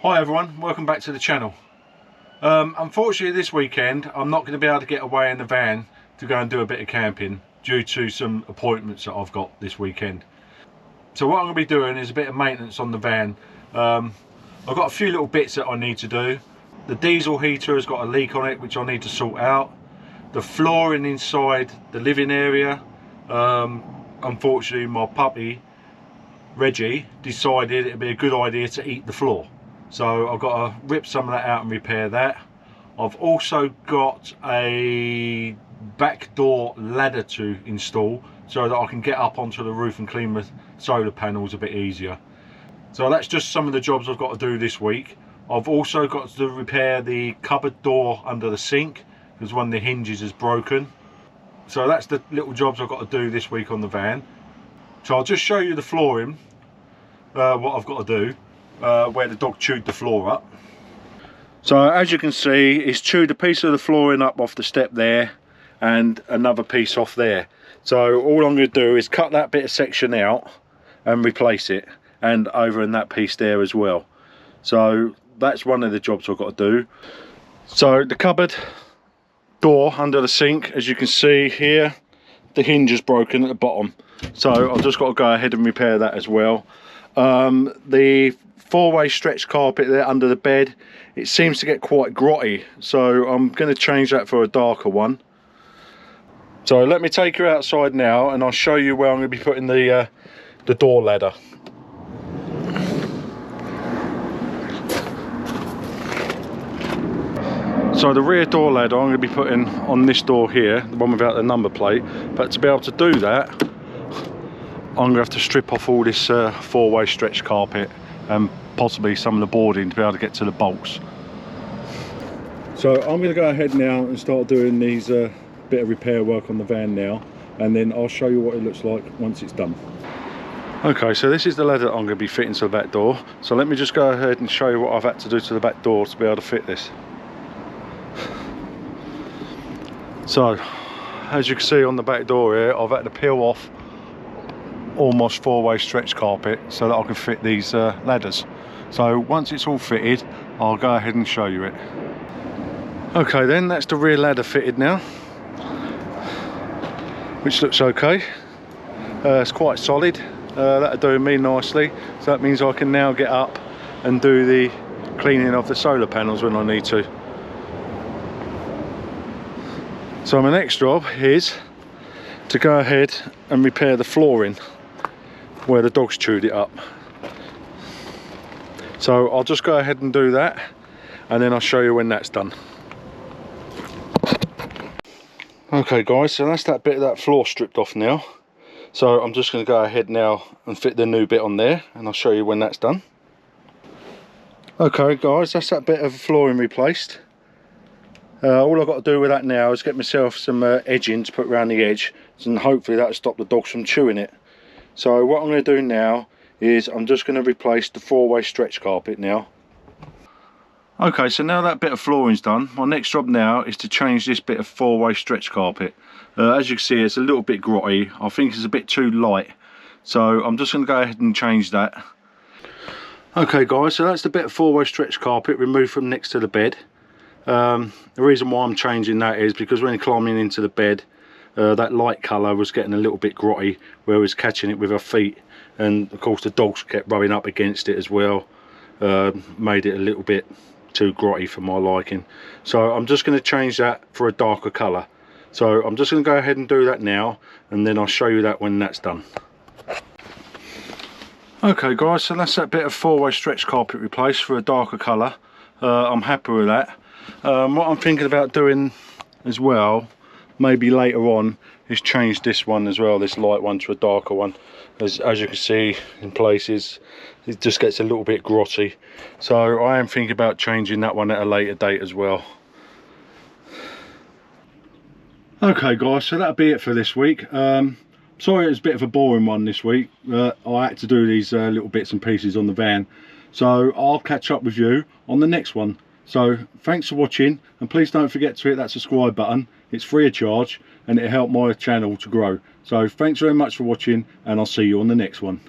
Hi everyone, welcome back to the channel. Unfortunately this weekend I'm not going to be able to get away in the van to go and do a bit of camping due to some appointments that I've got this weekend. So what I'm going to be doing is a bit of maintenance on the van. I've got a few little bits that I need to do. The diesel heater has got a leak on it which I need to sort out. The flooring inside the living area, unfortunately my puppy Reggie decided it'd be a good idea to eat the floor. So I've got to rip some of that out and repair that. I've also got a back door ladder to install so that I can get up onto the roof and clean the solar panels a bit easier. So that's just some of the jobs I've got to do this week. I've also got to repair the cupboard door under the sink because one of the hinges is broken. So that's the little jobs I've got to do this week on the van. So I'll just show you the flooring, what I've got to do. Where the dog chewed the floor up. So as you can see, it's chewed a piece of the flooring up off the step there and another piece off there. So all I'm going to do is cut that bit of section out and replace it, and over in that piece there as well. So that's one of the jobs I've got to do. So the cupboard door under the sink, as you can see here, the hinge is broken at the bottom, so I've just got to go ahead and repair that as well. The four-way stretch carpet there under the bed, it seems to get quite grotty, so I'm going to change that for a darker one. So let me take you outside now and I'll show you where I'm going to be putting the door ladder. So the rear door ladder I'm going to be putting on this door here, the one without the number plate, but to be able to do that I'm going to have to strip off all this four-way stretch carpet and possibly some of the boarding to be able to get to the bolts. So I'm going to go ahead now and start doing these bit of repair work on the van now, and then I'll show you what it looks like once it's done. Okay, so this is the ladder that I'm going to be fitting to the back door. So let me just go ahead and show you what I've had to do to the back door to be able to fit this. So as you can see on the back door here, I've had to peel off almost four-way stretch carpet so that I can fit these ladders. So once it's all fitted, I'll go ahead and show you it. Okay then, that's the rear ladder fitted now, which looks okay. It's quite solid. That'll do me nicely, so that means I can now get up and do the cleaning of the solar panels when I need to. So my next job is to go ahead and repair the flooring where the dogs chewed it up. So I'll just go ahead and do that, and then I'll show you when that's done. Okay guys, so that's that bit of that floor stripped off now. So I'm just going to go ahead now and fit the new bit on there, and I'll show you when that's done. Okay guys, that's that bit of flooring replaced. All I've got to do with that now is get myself some edging to put around the edge, and hopefully that'll stop the dogs from chewing it. So what I'm going to do now is I'm just going to replace the four-way stretch carpet now. Okay, so now that bit of flooring's done, my next job now is to change this bit of four-way stretch carpet. As you can see, it's a little bit grotty. I think it's a bit too light, so I'm just going to go ahead and change that. Okay guys, so that's the bit of four-way stretch carpet removed from next to the bed. The reason why I'm changing that is because when climbing into the bed, that light colour was getting a little bit grotty where I was catching it with our feet, and of course the dogs kept rubbing up against it as well. Made it a little bit too grotty for my liking, so I'm just going to change that for a darker colour. So I'm just going to go ahead and do that now, and then I'll show you that when that's done. Okay guys, so that's that bit of four-way stretch carpet replaced for a darker colour. I'm happy with that. What I'm thinking about doing as well, maybe later on, is change this one as well, this light one, to a darker one. As you can see in places it just gets a little bit grotty, so I am thinking about changing that one at a later date as well. Okay guys, so that'll be it for this week. Sorry it was a bit of a boring one this week. I had to do these little bits and pieces on the van, so I'll catch up with you on the next one. So thanks for watching, and please don't forget to hit that subscribe button. It's free of charge and it'll help my channel to grow. So thanks very much for watching, and I'll see you on the next one.